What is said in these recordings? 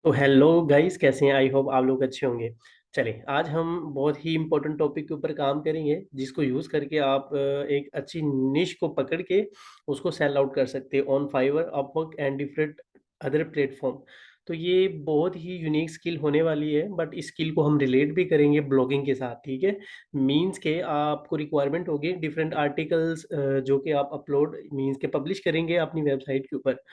तो hello guys, कैसे हैं? आई होप आप लोग अच्छे होंगे। चलिए, आज हम बहुत ही इंपॉर्टेंट टॉपिक के ऊपर काम करेंगे, जिसको यूज करके आप एक अच्छी निश को पकड़ के उसको सेल आउट कर सकते हैं on Fiverr, Upwork and different other platform. तो ये बहुत ही यूनिक स्किल होने वाली है, बट इस स्किल को हम रिलेट भी करेंगे ब्लॉगिंग के साथ। ठीक है, मीन्स के आपको रिक्वायरमेंट होगी डिफरेंट आर्टिकल्स जो कि आप अपलोड मीन्स के पब्लिश करेंगे अपनी वेबसाइट के ऊपर।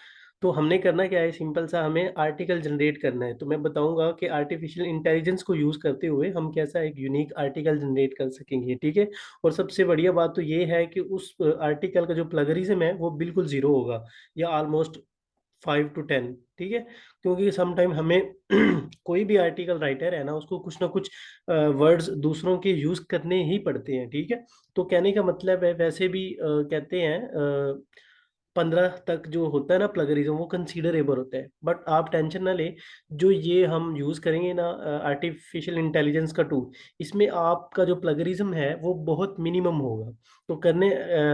तो हमने करना क्या है, सिंपल सा हमें आर्टिकल जनरेट करना है। तो मैं बताऊंगा कि आर्टिफिशियल इंटेलिजेंस को यूज करते हुए हम कैसा एक यूनिक आर्टिकल जनरेट कर सकेंगे। ठीक है, और सबसे बढ़िया बात तो ये है कि उस आर्टिकल का जो प्लगरिज्म है वो बिल्कुल जीरो होगा, या ऑलमोस्ट 5 to 10। ठीक है, क्योंकि समटाइम हमें कोई भी आर्टिकल राइटर है ना, उसको कुछ ना कुछ वर्ड्स दूसरों के यूज करने ही पड़ते हैं। ठीक है, तो कहने का मतलब है, वैसे भी कहते हैं 15 तक जो होता है ना प्लगरिज्म, वो कंसीडरेबल होता है। बट आप टेंशन ना ले, जो ये हम यूज करेंगे ना आर्टिफिशियल इंटेलिजेंस का टूल, इसमें आपका जो प्लगरिज्म है वो बहुत मिनिमम होगा। तो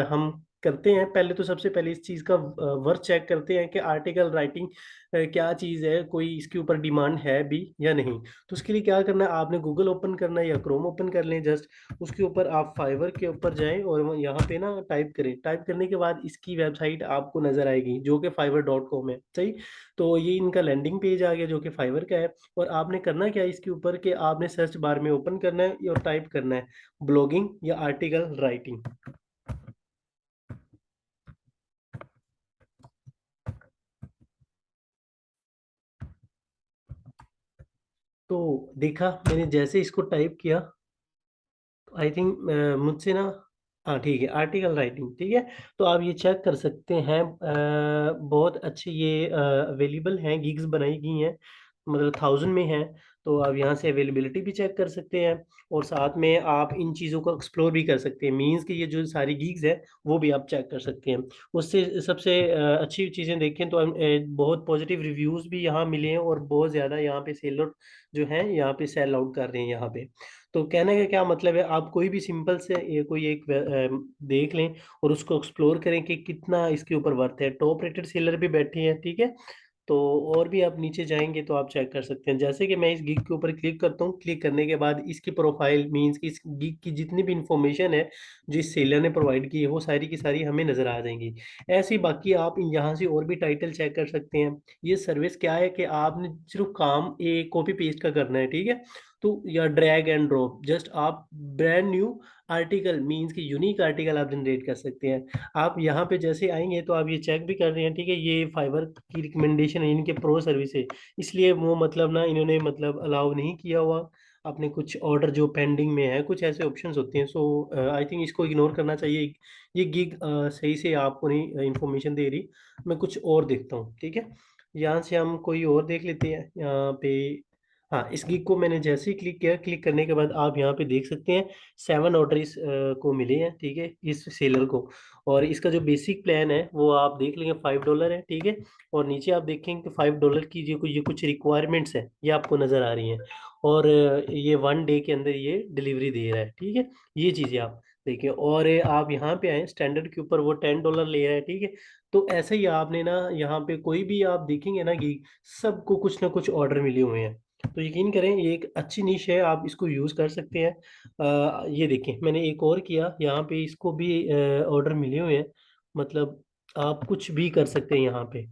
हम करते हैं, पहले तो सबसे पहले इस चीज़ का वर्क चेक करते हैं कि आर्टिकल राइटिंग क्या चीज़ है, कोई इसके ऊपर डिमांड है भी या नहीं। तो उसके लिए क्या करना है, आपने गूगल ओपन करना है या क्रोम ओपन कर लें जस्ट। उसके ऊपर आप फाइवर के ऊपर जाएं और यहाँ पे ना टाइप करें। टाइप करने के बाद इसकी वेबसाइट आपको नजर आएगी, जो कि fiverr.com है। सही, तो ये इनका लैंडिंग पेज आ गया जो कि फाइवर का है। और आपने करना क्या है इसके ऊपर, कि आपने सर्च बार में ओपन करना है और टाइप करना है ब्लॉगिंग या आर्टिकल राइटिंग। तो देखा मैंने, जैसे इसको टाइप किया, आई थिंक मुझसे ना, हाँ ठीक है, आर्टिकल राइटिंग। ठीक है, तो आप ये चेक कर सकते हैं, बहुत अच्छे ये अवेलेबल हैं, गिग्स बनाई गई हैं, मतलब 1000 में हैं। तो आप यहाँ से अवेलेबिलिटी भी चेक कर सकते हैं, और साथ में आप इन चीज़ों को एक्सप्लोर भी कर सकते हैं। मीन्स कि ये जो सारी गिग्स है वो भी आप चेक कर सकते हैं। उससे सबसे अच्छी चीज़ें देखें तो बहुत पॉजिटिव रिव्यूज़ भी यहाँ मिले हैं, और बहुत ज़्यादा यहाँ पे सेलर जो है यहाँ पे सेल आउट कर रहे हैं यहाँ पे। तो कहने का क्या मतलब है, आप कोई भी सिंपल से ये कोई एक देख लें और उसको एक्सप्लोर करें कि कितना इसके ऊपर वर्थ है। टॉप रेटेड सेलर भी बैठे हैं। ठीक है, तो और भी आप नीचे जाएंगे तो आप चेक कर सकते हैं। जैसे कि मैं इस गिग के ऊपर क्लिक करता हूँ, क्लिक करने के बाद इसकी प्रोफाइल मींस कि इस गिग की जितनी भी इंफॉर्मेशन है जो इस सेलर ने प्रोवाइड की है, वो सारी की सारी हमें नजर आ जाएंगी। ऐसे ही बाकी आप यहाँ से और भी टाइटल चेक कर सकते हैं। ये सर्विस क्या है कि आपने सिर्फ काम एक कॉपी पेस्ट का करना है। ठीक है, तो या ड्रैग एंड ड्रॉप, जस्ट आप ब्रांड न्यू आर्टिकल मींस कि यूनिक आर्टिकल आप जनरेट कर सकते हैं। आप यहाँ पे जैसे आएंगे तो आप ये चेक भी कर रहे हैं। ठीक है, ये फाइवर की रिकमेंडेशन है, इनके प्रो सर्विस है, इसलिए वो मतलब ना इन्होंने मतलब अलाउ नहीं किया हुआ अपने कुछ ऑर्डर जो पेंडिंग में है, कुछ ऐसे ऑप्शंस होते हैं। सो आई थिंक इसको इग्नोर करना चाहिए। ये गिग सही से आपको नहीं इंफॉर्मेशन दे रही। मैं कुछ और देखता हूँ। ठीक है, यहाँ से हम कोई और देख लेते हैं यहाँ पे। हाँ, इस गिग को मैंने जैसे ही क्लिक किया, क्लिक करने के बाद आप यहाँ पे देख सकते हैं 7 ऑर्डर इस को मिले हैं। ठीक है, इस सेलर को। और इसका जो बेसिक प्लान है वो आप देख लेंगे, $5 है। ठीक है, और नीचे आप देखेंगे कि $5 की जो ये कुछ रिक्वायरमेंट्स है ये आपको नज़र आ रही हैं। और ये 1 डे के अंदर ये डिलीवरी दे रहा है। ठीक है, ये चीज़ें आप देखिए। और आप यहाँ पे आए स्टैंडर्ड के ऊपर, वो $10 ले रहा है। ठीक है, तो ऐसे ही आपने ना यहाँ पे कोई भी आप देखेंगे ना कि सबको कुछ ना कुछ ऑर्डर मिले हुए हैं। तो यकीन करें, ये एक अच्छी निश है, आप इसको यूज़ कर सकते हैं। ये देखें, मैंने एक और किया यहाँ पे, इसको भी ऑर्डर मिले हुए हैं। मतलब आप कुछ भी कर सकते हैं यहाँ पे।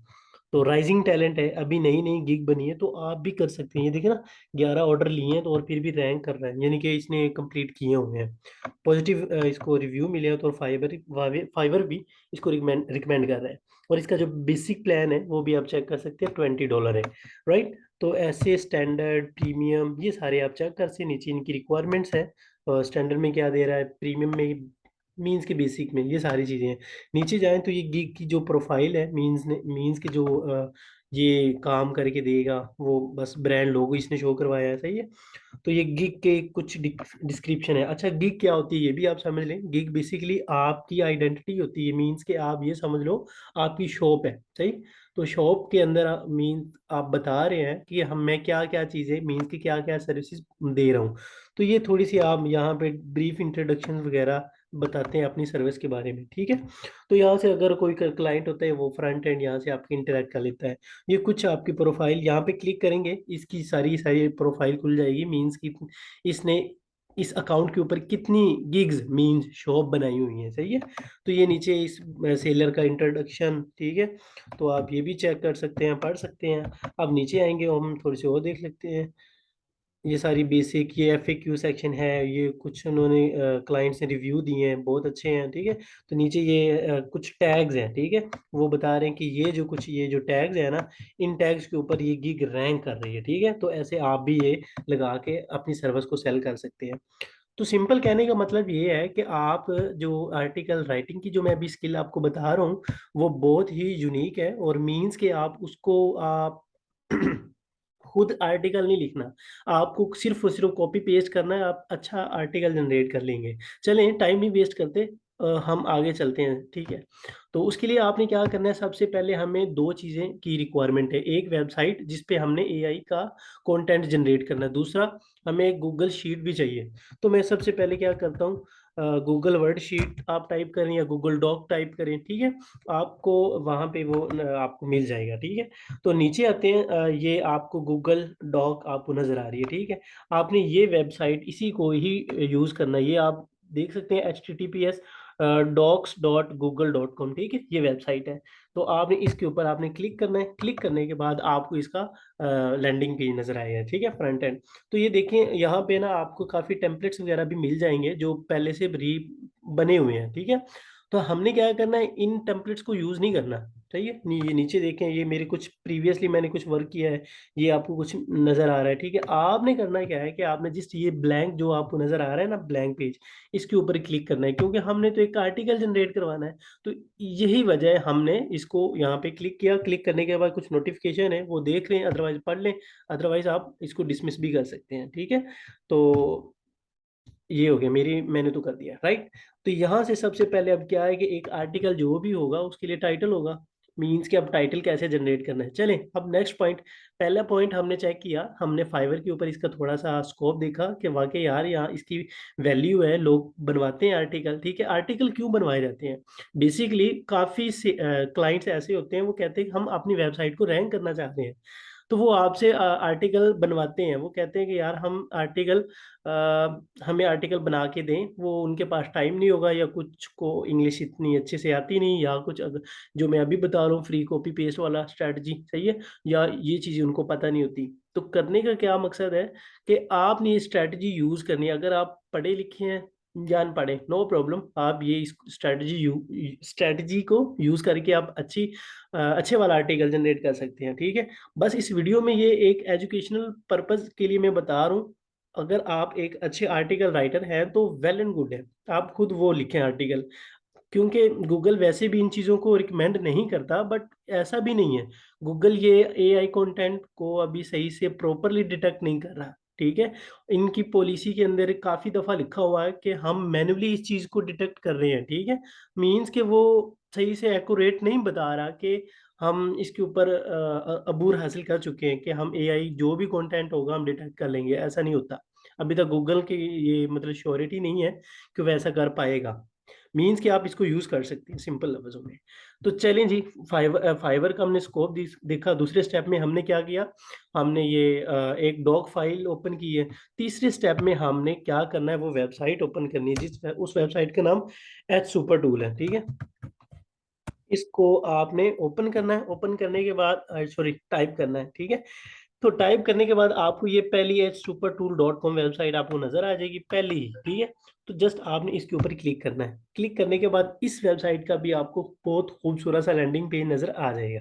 तो राइजिंग टैलेंट है, अभी नई नई गिग बनी है, तो आप भी कर सकते हैं। ये देखिए ना, 11 ऑर्डर लिए हैं तो और फिर भी रैंक कर रहा है, यानी कि इसने कंप्लीट किए हुए हैं। पॉजिटिव इसको रिव्यू मिले हैं, तो फाइबर फाइवर भी इसको रिकमेंड रिकमेंड कर रहा है। और इसका जो बेसिक प्लान है वो भी आप चेक कर सकते हैं, $20 है। राइट, तो ऐसे स्टैंडर्ड प्रीमियम ये सारे आप चेक कर सकते हैं। नीचे इनकी रिक्वायरमेंट्स है, स्टैंडर्ड में क्या दे रहा है, प्रीमियम में मीन्स के बेसिक में ये सारी चीज़ें हैं। नीचे जाएं तो ये गिग की जो प्रोफाइल है, मीन्स के जो ये काम करके देगा, वो बस ब्रांड लोगो इसने शो करवाया है। सही है, तो ये गिग के कुछ डिस्क्रिप्शन है। अच्छा, गिग क्या होती है ये भी आप समझ लें। गिग बेसिकली आपकी आइडेंटिटी होती है, मीन्स के आप ये समझ लो आपकी शॉप है। सही, तो शॉप के अंदर मीन्स आप बता रहे हैं कि हम मैं क्या क्या चीज़ें मीन्स की क्या क्या सर्विसेज दे रहा हूँ। तो ये थोड़ी सी आप यहाँ पे ब्रीफ इंट्रोडक्शन वगैरह बताते हैं अपनी सर्विस के बारे में, ठीक है। तो यहाँ से अगर कोई क्लाइंट होता है वो फ्रंट एंड यहाँ से आपकी इंटरेक्ट कर लेता है। ये कुछ आपकी प्रोफाइल यहाँ पे क्लिक करेंगे, इसकी सारी सारी प्रोफाइल खुल जाएगी, मीन्स की इसने इस अकाउंट के ऊपर कितनी गिग्स मीन्स शॉप बनाई हुई है, सही है। तो ये नीचे इस सेलर का इंट्रोडक्शन, ठीक है। तो आप ये भी चेक कर सकते हैं, पढ़ सकते हैं। अब नीचे आएंगे हम थोड़े से और देख लेते हैं। ये सारी बेसिक, ये FAQ सेक्शन है, ये कुछ उन्होंने क्लाइंट्स ने रिव्यू दिए हैं, बहुत अच्छे हैं, ठीक है। तो नीचे ये कुछ टैग्स हैं, ठीक है। वो बता रहे हैं कि ये जो टैग्स है ना, इन टैग्स के ऊपर ये गिग रैंक कर रही है, ठीक है। तो ऐसे आप भी ये लगा के अपनी सर्विस को सेल कर सकते हैं। तो सिंपल कहने का मतलब ये है कि आप जो आर्टिकल राइटिंग की जो मैं अभी स्किल आपको बता रहा हूँ, वो बहुत ही यूनिक है, और मीन्स कि आप उसको आप खुद आर्टिकल नहीं लिखना, आपको सिर्फ और सिर्फ कॉपी पेस्ट करना है, आप अच्छा आर्टिकल जनरेट कर लेंगे। चलें, टाइम नहीं वेस्ट करते, हम आगे चलते हैं, ठीक है। तो उसके लिए आपने क्या करना है, सबसे पहले हमें दो चीज़ें की रिक्वायरमेंट है। एक वेबसाइट जिस पे हमने AI का कंटेंट जनरेट करना है, दूसरा हमें एक गूगल शीट भी चाहिए। तो मैं सबसे पहले क्या करता हूँ, गूगल वर्ड शीट आप टाइप करें या गूगल डॉक टाइप करें, ठीक है। आपको वहाँ पे वो आपको मिल जाएगा, ठीक है। तो नीचे आते हैं, ये आपको गूगल डॉक आपको नज़र आ रही है, ठीक है। आपने ये वेबसाइट इसी को ही यूज़ करना है। ये आप देख सकते हैं https://docs.google.com, ठीक है, ये वेबसाइट है। तो आपने इसके ऊपर आपने क्लिक करना है, क्लिक करने के बाद आपको इसका लैंडिंग पेज नज़र आएगा, ठीक है, फ्रंट एंड। तो ये देखें, यहाँ पे ना आपको काफ़ी टेम्पलेट्स वगैरह भी मिल जाएंगे जो पहले से री बने हुए हैं, ठीक है। तो हमने क्या करना है, इन टेम्पलेट्स को यूज़ नहीं करना, सही है। ये नीचे देखें, ये मेरे कुछ प्रीवियसली मैंने कुछ वर्क किया है, ये आपको कुछ नज़र आ रहा है, ठीक है। आपने करना क्या है कि आपने जिस ये ब्लैंक जो आपको नज़र आ रहा है ना, ब्लैंक पेज, इसके ऊपर क्लिक करना है, क्योंकि हमने तो एक आर्टिकल जनरेट करवाना है। तो यही वजह है हमने इसको यहाँ पे क्लिक किया। क्लिक करने के बाद कुछ नोटिफिकेशन है वो देख लें, अदरवाइज पढ़ लें, अदरवाइज आप इसको डिसमिस भी कर सकते हैं, ठीक है। तो ये हो गया, मेरी मैंने तो कर दिया, राइट। तो यहाँ से सबसे पहले अब क्या है कि एक आर्टिकल जो भी होगा उसके लिए टाइटल होगा, मीन्स कि अब टाइटल कैसे जनरेट करना है। चलें, अब नेक्स्ट पॉइंट। पहला पॉइंट हमने चेक किया, हमने फाइवर के ऊपर इसका थोड़ा सा स्कोप देखा कि वाकई यार यहाँ इसकी वैल्यू है, लोग बनवाते हैं आर्टिकल, ठीक है। आर्टिकल क्यों बनवाए जाते हैं? बेसिकली काफ़ी से क्लाइंट्स ऐसे होते हैं, वो कहते हैं कि हम अपनी वेबसाइट को रैंक करना चाहते हैं। तो वो आपसे आर्टिकल बनवाते हैं, वो कहते हैं कि यार हम आर्टिकल हमें आर्टिकल बना के दें। वो उनके पास टाइम नहीं होगा, या कुछ को इंग्लिश इतनी अच्छे से आती नहीं, या कुछ अगर जो मैं अभी बता रहा हूँ फ्री कॉपी पेस्ट वाला स्ट्रैटेजी, सही है, या ये चीज़ें उनको पता नहीं होती। तो करने का क्या मकसद है कि आपने ये स्ट्रैटेजी यूज़ करनी है। अगर आप पढ़े लिखे हैं या अनपढ़े, नो प्रॉब्लम, आप ये स्ट्रैटेजी को यूज़ करके आप अच्छे वाला आर्टिकल जनरेट कर सकते हैं, ठीक है। बस इस वीडियो में ये एक एजुकेशनल पर्पस के लिए मैं बता रहा हूँ। अगर आप एक अच्छे आर्टिकल राइटर हैं तो वेल एंड गुड है, आप खुद वो लिखें आर्टिकल, क्योंकि गूगल वैसे भी इन चीज़ों को रिकमेंड नहीं करता, बट ऐसा भी नहीं है। गूगल ये AI कंटेंट को अभी सही से प्रॉपरली डिटेक्ट नहीं कर रहा, ठीक है। इनकी पॉलिसी के अंदर काफ़ी दफ़ा लिखा हुआ है कि हम मैन्युअली इस चीज़ को डिटेक्ट कर रहे हैं, ठीक है। मीन्स कि वो सही से एक्यूरेट नहीं बता रहा कि हम इसके ऊपर अबूर हासिल कर चुके हैं कि हम AI जो भी कंटेंट होगा हम डिटेक्ट कर लेंगे, ऐसा नहीं होता। अभी तक गूगल की ये मतलब श्योरिटी नहीं है कि वैसा कर पाएगा। मीन्स कि आप इसको यूज़ कर सकते हैं सिंपल लफ्ज़ों में। तो चलें जी, फाइवर का हमने स्कोप देखा। दूसरे स्टेप में हमने क्या किया, हमने ये एक डॉक फाइल ओपन की है। तीसरे स्टेप में हमने क्या करना है, वो वेबसाइट ओपन करनी है, उस वेबसाइट का नाम एच सुपर टूल है, ठीक है। इसको आपने ओपन करना है, ओपन करने के बाद सॉरी टाइप करना है, ठीक है। तो टाइप करने के बाद आपको ये पहली supertool.com वेबसाइट आपको नजर आ जाएगी, पहली ही, ठीक है। तो जस्ट आपने इसके ऊपर क्लिक करना है। क्लिक करने के बाद इस वेबसाइट का भी आपको बहुत खूबसूरत सा लैंडिंग पेज नजर आ जाएगा।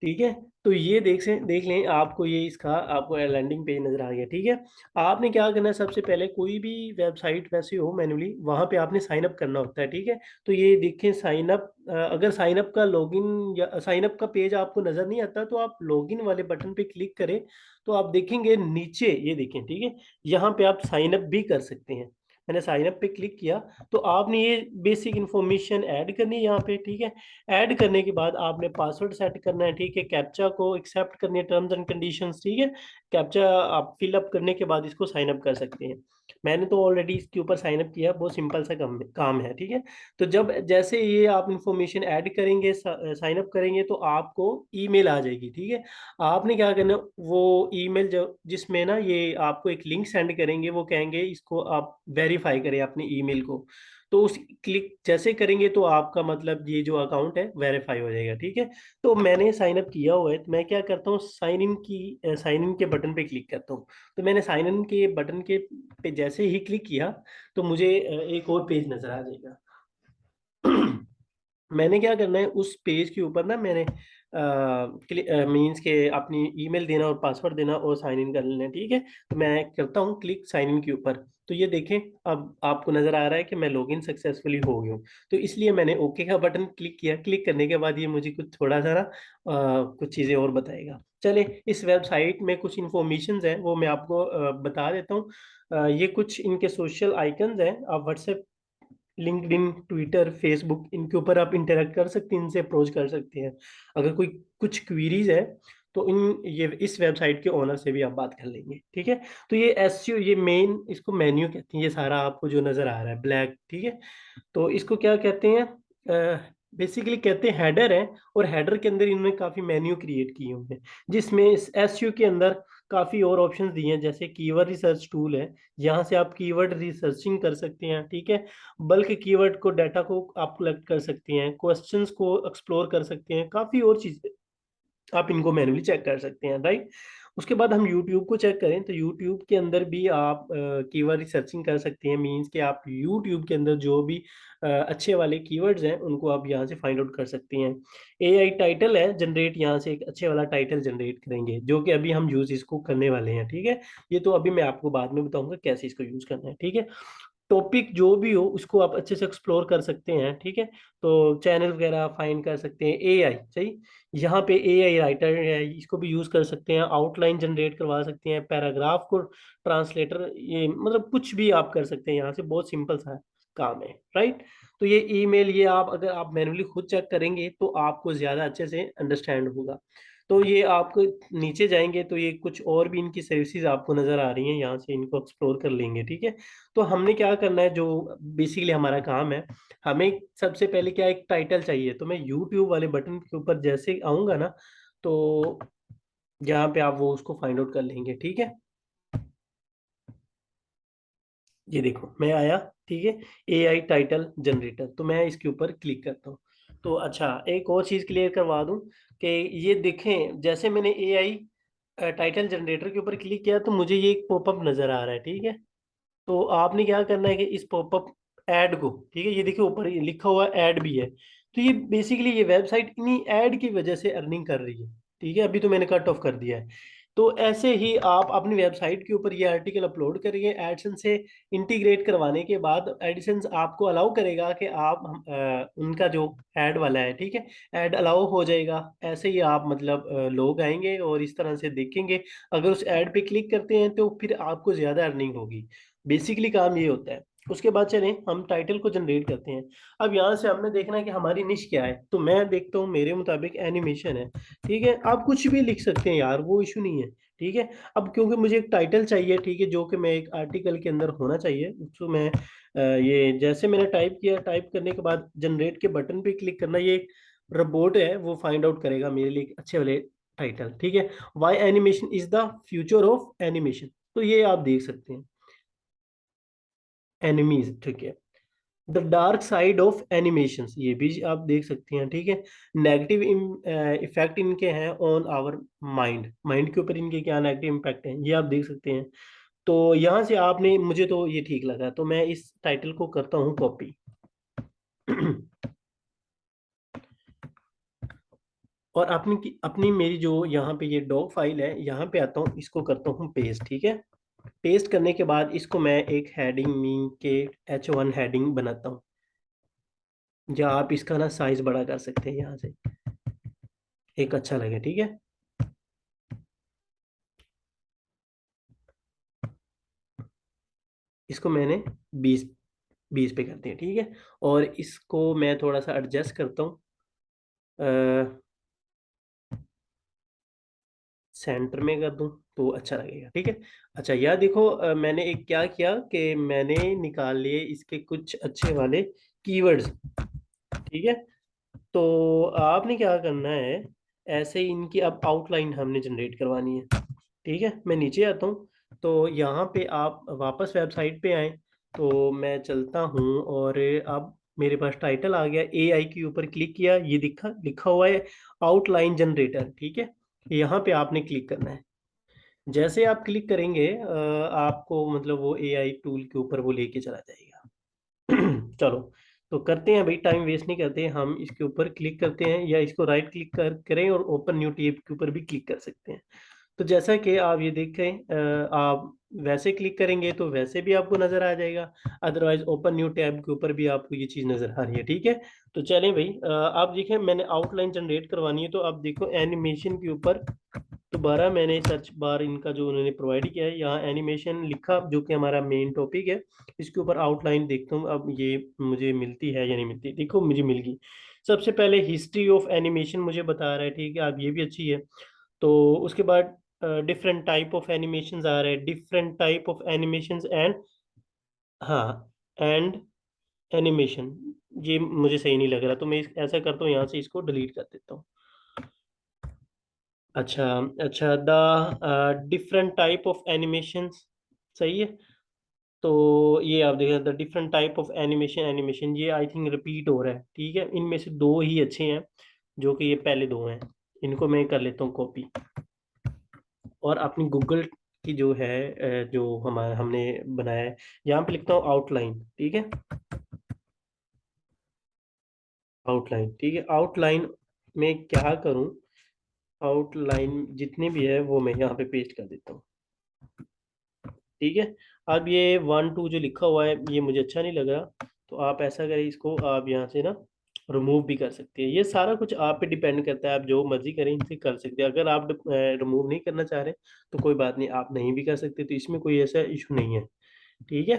ठीक है। तो ये देख लें, आपको ये इसका आपको लैंडिंग पेज नजर आ गया, ठीक है। आपने क्या करना है, सबसे पहले कोई भी वेबसाइट वैसे हो मैन्युअली, वहां पे आपने साइन अप करना होता है, ठीक है। तो ये देखें साइन अप, अगर साइन अप का लॉगिन या साइन अप का पेज आपको नजर नहीं आता, तो आप लॉगिन वाले बटन पे क्लिक करें, तो आप देखेंगे नीचे, ये देखें, ठीक है, यहाँ पे आप साइन अप भी कर सकते हैं। मैंने साइन अप पे क्लिक किया, तो आपने ये बेसिक इन्फॉर्मेशन ऐड करनी है यहाँ पे, ठीक है। ऐड करने के बाद आपने पासवर्ड सेट करना है, ठीक है। कैप्चा को एक्सेप्ट करनी है, टर्म्स एंड कंडीशंस, ठीक है। कैप्चा आप फिल अप करने के बाद इसको साइन अप कर सकते हैं। मैंने तो ऑलरेडी इसके ऊपर साइन अप किया, बहुत सिंपल सा काम काम है, ठीक है। तो जब जैसे ये आप इंफॉर्मेशन ऐड करेंगे, साइन अप करेंगे, तो आपको ईमेल आ जाएगी, ठीक है। आपने क्या करना, वो ईमेल जो जिसमें ना ये आपको एक लिंक सेंड करेंगे, वो कहेंगे इसको आप वेरीफाई करें अपने ईमेल को। तो उस क्लिक जैसे करेंगे तो आपका मतलब ये जो अकाउंट है वेरीफाई हो जाएगा, ठीक है। तो मैंने साइन अप किया हुआ है, तो मैं क्या करता हूँ, साइन इन के बटन पे क्लिक करता हूँ। तो मैंने साइन इन के बटन के पे जैसे ही क्लिक किया, तो मुझे एक और पेज नजर आ जाएगा। मैंने क्या करना है, उस पेज के ऊपर ना मैंने मीन्स के अपनी ईमेल देना और पासवर्ड देना और साइन इन कर लेना है, ठीक है। तो मैं करता हूँ क्लिक साइन इन के ऊपर। तो ये देखें, अब आपको नजर आ रहा है कि मैं लॉगिन सक्सेसफुली हो गया हूँ। तो इसलिए मैंने ओके का बटन क्लिक किया। क्लिक करने के बाद ये मुझे कुछ थोड़ा सा ना कुछ चीज़ें और बताएगा। चले, इस वेबसाइट में कुछ इंफॉर्मेशन है वो मैं आपको बता देता हूँ। ये कुछ इनके सोशल आइकन्स हैं। आप व्हाट्सएप, लिंक्डइन, ट्विटर, फेसबुक, इनके ऊपर आप इंटरेक्ट कर सकते हैं, इनसे अप्रोच कर सकते हैं। अगर कोई कुछ क्वीरीज है तो इन ये इस वेबसाइट के ओनर से भी आप बात कर लेंगे, ठीक है। तो ये एसईओ, ये मेन इसको मेन्यू कहते हैं, ये सारा आपको जो नजर आ रहा है ब्लैक, ठीक है। तो इसको क्या कहते हैं, बेसिकली कहते हैं हेडर है। और हेडर के अंदर इन्होंने काफी मेन्यू क्रिएट किए हुए हैं, जिसमें इस एसईओ के अंदर काफी और ऑप्शंस दिए हैं, जैसे कीवर्ड रिसर्च टूल है। यहाँ से आप कीवर्ड रिसर्चिंग कर सकते हैं, ठीक है। बल्क कीवर्ड को, डाटा को आप कलेक्ट कर सकते हैं, क्वेश्चंस को एक्सप्लोर कर सकते हैं, काफी और चीजें आप इनको मैन्युअली चेक कर सकते हैं, राइट। उसके बाद हम यूट्यूब को चेक करें, तो यूट्यूब के अंदर भी आप कीवर्ड रिसर्चिंग कर सकते हैं। मींस कि आप यूट्यूब के अंदर जो भी अच्छे वाले कीवर्ड्स हैं उनको आप यहाँ से फाइंड आउट कर सकते हैं। एआई टाइटल है जनरेट, यहाँ से एक अच्छे वाला टाइटल जनरेट करेंगे, जो कि अभी हम यूज इसको करने वाले हैं, ठीक है। ये तो अभी मैं आपको बाद में बताऊंगा कैसे इसको यूज करना है, ठीक है। टॉपिक जो भी हो उसको आप अच्छे से एक्सप्लोर कर सकते हैं, ठीक है। तो चैनल वगैरह फाइंड कर सकते हैं। एआई सही, यहाँ पे एआई राइटर है, इसको भी यूज कर सकते हैं। आउटलाइन जनरेट करवा सकते हैं, पैराग्राफ को ट्रांसलेटर, ये मतलब कुछ भी आप कर सकते हैं यहाँ से, बहुत सिंपल सा काम है, राइट। तो ये ईमेल, ये आप अगर आप मैन्युअली खुद चेक करेंगे तो आपको ज्यादा अच्छे से अंडरस्टैंड होगा। तो ये आपको नीचे जाएंगे तो ये कुछ और भी इनकी सर्विसेज आपको नजर आ रही हैं, यहाँ से इनको एक्सप्लोर कर लेंगे, ठीक है। तो हमने क्या करना है, जो बेसिकली हमारा काम है, हमें सबसे पहले क्या, एक टाइटल चाहिए। तो मैं यूट्यूब वाले बटन के ऊपर जैसे आऊंगा ना, तो यहाँ पे आप वो उसको फाइंड आउट कर लेंगे, ठीक है। ये देखो मैं आया, ठीक है। एआई टाइटल जनरेटर, तो मैं इसके ऊपर क्लिक करता हूँ। तो अच्छा, एक और चीज क्लियर करवा दूं कि ये देखें, जैसे मैंने एआई टाइटल जनरेटर के ऊपर क्लिक किया तो मुझे ये एक पॉपअप नजर आ रहा है, ठीक है। तो आपने क्या करना है कि इस पॉपअप ऐड को, ठीक है, ये देखिए ऊपर ये लिखा हुआ ऐड भी है। तो ये बेसिकली ये वेबसाइट इन्हीं ऐड की वजह से अर्निंग कर रही है, ठीक है। अभी तो मैंने कट ऑफ कर दिया है। तो ऐसे ही आप अपनी वेबसाइट के ऊपर ये आर्टिकल अपलोड करिए, एडसेंस से इंटीग्रेट करवाने के बाद एडसेंस आपको अलाउ करेगा कि आप उनका जो ऐड वाला है, ठीक है, ऐड अलाउ हो जाएगा। ऐसे ही आप मतलब लोग आएंगे और इस तरह से देखेंगे। अगर उस ऐड पे क्लिक करते हैं तो फिर आपको ज्यादा अर्निंग होगी। बेसिकली काम ये होता है। उसके बाद चलें हम टाइटल को जनरेट करते हैं। अब यहाँ से हमने देखना है कि हमारी निश क्या है। तो मैं देखता हूँ मेरे मुताबिक एनिमेशन है, ठीक है। आप कुछ भी लिख सकते हैं यार, वो इशू नहीं है, ठीक है। अब क्योंकि मुझे एक टाइटल चाहिए, ठीक है, जो कि मैं एक आर्टिकल के अंदर होना चाहिए, तो मैं ये जैसे मैंने टाइप किया, टाइप करने के बाद जनरेट के बटन पे क्लिक करना, ये एक रोबोट है, वो फाइंड आउट करेगा मेरे लिए एक अच्छे वाले टाइटल, ठीक है। Why animation is the future of animation, तो ये आप देख सकते हैं। एनिमीज, ठीक है। The dark side of animations, ये भी आप देख सकते हैं, ठीक है। नेगेटिव इफेक्ट इनके हैं ऑन आवर माइंड, माइंड के ऊपर इनके क्या नेगेटिव इम्पैक्ट हैं, ये आप देख सकते हैं। तो यहाँ से आपने, मुझे तो ये ठीक लगा, तो मैं इस टाइटल को करता हूँ कॉपी। और अपनी अपनी मेरी जो यहाँ पे ये डॉग फाइल है, यहाँ पे आता हूँ, इसको करता हूँ पेस्ट, ठीक है। पेस्ट करने के बाद इसको मैं एक हेडिंग मीन के H1 हेडिंग बनाता हूँ, या आप इसका ना साइज बड़ा कर सकते हैं यहाँ से, एक अच्छा लगे, ठीक है। इसको मैंने 20 पे कर दिया, ठीक है। और इसको मैं थोड़ा सा एडजस्ट करता हूँ। सेंटर में कर दूं तो अच्छा लगेगा, ठीक है। अच्छा यार देखो, मैंने एक क्या किया कि मैंने निकाल लिए इसके कुछ अच्छे वाले कीवर्ड्स, ठीक है। तो आपने क्या करना है, ऐसे ही इनकी अब आउटलाइन हमने जनरेट करवानी है, ठीक है। मैं नीचे आता हूँ, तो यहाँ पे आप वापस वेबसाइट पे आए, तो मैं चलता हूँ और अब मेरे पास टाइटल आ गया, एआई के ऊपर क्लिक किया, ये दिखा लिखा हुआ है आउटलाइन जनरेटर, ठीक है। यहाँ पे आपने क्लिक करना है। जैसे आप क्लिक करेंगे आपको मतलब वो एआई टूल के ऊपर वो लेके चला जाएगा। चलो, तो करते हैं भाई, टाइम वेस्ट नहीं करते, हम इसके ऊपर क्लिक करते हैं, या इसको राइट क्लिक करें और ओपन न्यू टैब के ऊपर भी क्लिक कर सकते हैं। तो जैसा कि आप ये देखें, आप वैसे क्लिक करेंगे तो वैसे भी आपको नजर आ जाएगा, अदरवाइज ओपन न्यू टैब के ऊपर भी आपको ये चीज नजर आ रही है, ठीक है। तो चलें भाई, आप देखें मैंने आउटलाइन जनरेट करवानी है, तो आप देखो एनिमेशन के ऊपर दोबारा मैंने सर्च बार इनका जो उन्होंने प्रोवाइड किया है, यहाँ एनिमेशन लिखा जो कि हमारा मेन टॉपिक है, इसके ऊपर आउटलाइन देखता हूँ अब ये मुझे मिलती है या नहीं मिलती। देखो मुझे मिल गई। सबसे पहले हिस्ट्री ऑफ एनिमेशन मुझे बता रहा है, ठीक है, आप ये भी अच्छी है। तो उसके बाद डिफरेंट टाइप ऑफ एनिमेशंस आ रहे हैं, different type of animations and, हाँ, एंड एनिमेशन, ये मुझे सही नहीं लग रहा, तो मैं ऐसा करता हूँ यहाँ से इसको डिलीट कर देता हूँ। अच्छा, अच्छा, the different type of animations, सही है। तो ये आप देखें, the different type of animation, animation ये आई थिंक रिपीट हो रहा है, ठीक है। इनमें से दो ही अच्छे हैं, जो कि ये पहले दो हैं, इनको मैं कर लेता हूँ कॉपी, और अपनी गूगल की जो है जो हमारा हमने बनाया है, यहाँ पे लिखता हूँ आउटलाइन, ठीक है। आउटलाइन, ठीक है। आउटलाइन में क्या करूँ, आउटलाइन जितनी भी है वो मैं यहाँ पे पेस्ट कर देता हूँ, ठीक है। अब ये 1 2 जो लिखा हुआ है ये मुझे अच्छा नहीं लग रहा, तो आप ऐसा करें, इसको आप यहाँ से ना रिमूव भी कर सकते हैं। ये सारा कुछ आप पे डिपेंड करता है, आप जो मर्जी करें इनसे कर सकते हैं। अगर आप रिमूव नहीं करना चाह रहे तो कोई बात नहीं, आप नहीं भी कर सकते, तो इसमें कोई ऐसा इशू नहीं है, ठीक है।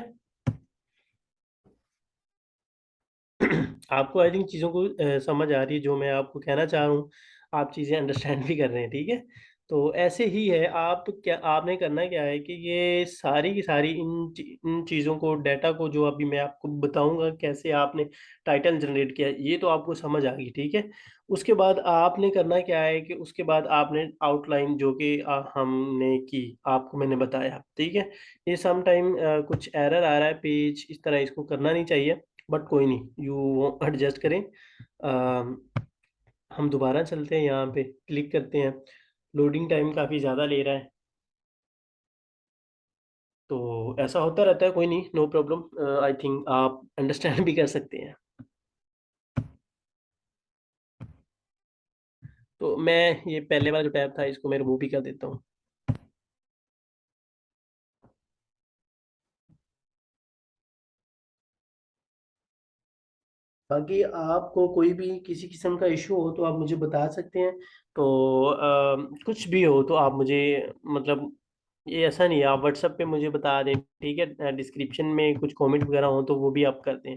आपको आई थिंक चीज़ों को समझ आ रही है जो मैं आपको कहना चाह रहा हूँ, आप चीज़ें अंडरस्टैंड भी कर रहे हैं, ठीक है। तो ऐसे ही है, आप क्या आपने करना क्या है कि ये सारी की सारी इन चीज़ों को, डाटा को, जो अभी मैं आपको बताऊंगा कैसे आपने टाइटल जनरेट किया, ये तो आपको समझ आ गई, ठीक है। उसके बाद आपने करना क्या है कि उसके बाद आपने आउटलाइन जो कि हमने की, आपको मैंने बताया, ठीक है। ये सम टाइम कुछ एरर आ रहा है, पेज इस तरह इसको करना नहीं चाहिए, बट कोई नहीं, यू एडजस्ट करें। अम, हम दोबारा चलते हैं, यहाँ पे क्लिक करते हैं, लोडिंग टाइम काफ़ी ज़्यादा ले रहा है, तो ऐसा होता रहता है, कोई नहीं, नो प्रॉब्लम, आई थिंक आप अंडरस्टैंड भी कर सकते हैं। तो मैं ये पहले वाला जो टैब था इसको मैं रिमूव भी कर देता हूँ। बाकी आपको कोई भी किसी किस्म का इशू हो तो आप मुझे बता सकते हैं। तो कुछ भी हो तो आप मुझे, मतलब ये ऐसा नहीं है, आप व्हाट्सएप पे मुझे बता दें, ठीक है। डिस्क्रिप्शन में कुछ कमेंट वगैरह हो तो वो भी आप कर दें।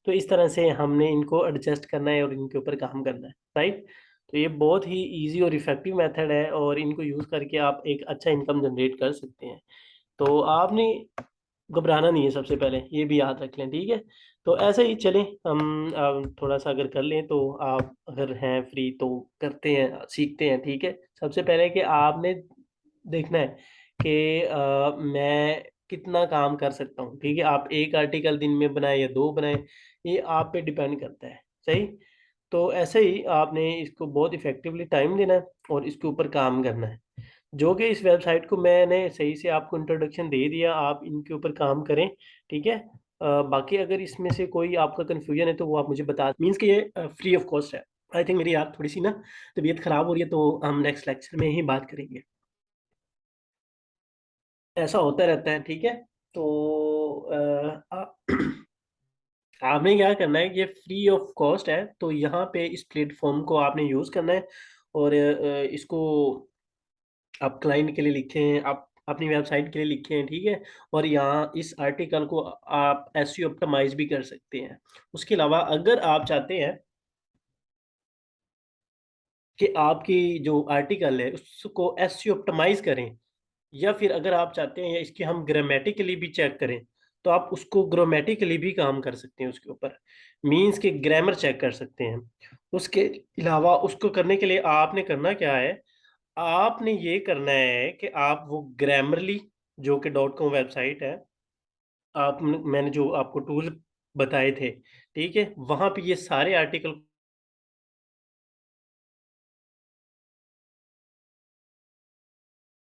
तो इस तरह से हमने इनको एडजस्ट करना है और इनके ऊपर काम करना है, राइट। तो ये बहुत ही इजी और इफेक्टिव मेथड है, और इनको यूज़ करके आप एक अच्छा इनकम जनरेट कर सकते हैं। तो आपने घबराना नहीं है, सबसे पहले ये भी याद रख लें, ठीक है। तो ऐसे ही चलें, हम थोड़ा सा अगर कर लें, तो आप अगर हैं फ्री तो करते हैं, सीखते हैं, ठीक है। सबसे पहले कि आपने देखना है कि मैं कितना काम कर सकता हूँ, ठीक है। आप एक आर्टिकल दिन में बनाए या दो बनाए, ये आप पे डिपेंड करता है, सही। तो ऐसे ही आपने इसको बहुत इफेक्टिवली टाइम देना है और इसके ऊपर काम करना है, जो कि इस वेबसाइट को मैंने सही से आपको इंट्रोडक्शन दे दिया, आप इनके ऊपर काम करें, ठीक है। बाकी अगर इसमें से कोई आपका कन्फ्यूजन है तो वो आप मुझे बता, मीन्स कि ये फ्री ऑफ कॉस्ट है। आई थिंक मेरी यार थोड़ी सी ना तबीयत खराब हो रही है, तो हम नेक्स्ट लेक्चर में ही बात करेंगे। ऐसा होता रहता है, ठीक है। तो आपने क्या करना है, ये फ्री ऑफ कॉस्ट है, तो यहाँ पे इस प्लेटफॉर्म को आपने यूज़ करना है, और इसको आप क्लाइंट के लिए लिखे हैं, आप अपनी वेबसाइट के लिए लिखे हैं, ठीक है। और यहाँ इस आर्टिकल को आप एसईओ ऑप्टिमाइज भी कर सकते हैं। उसके अलावा अगर आप चाहते हैं कि आपकी जो आर्टिकल है उसको एसईओ ऑप्टिमाइज करें, या फिर अगर आप चाहते हैं इसकी हम ग्रामेटिकली भी चेक करें, तो आप उसको ग्रामेटिकली भी काम कर सकते हैं उसके ऊपर, मीन्स के ग्रामर चेक कर सकते हैं। उसके अलावा उसको करने के लिए आपने करना क्या है, आपने ये करना है कि आप वो ग्रामरली, जो कि डॉट कॉम वेबसाइट है, आप मैंने जो आपको टूल बताए थे, ठीक है, वहां पे ये सारे आर्टिकल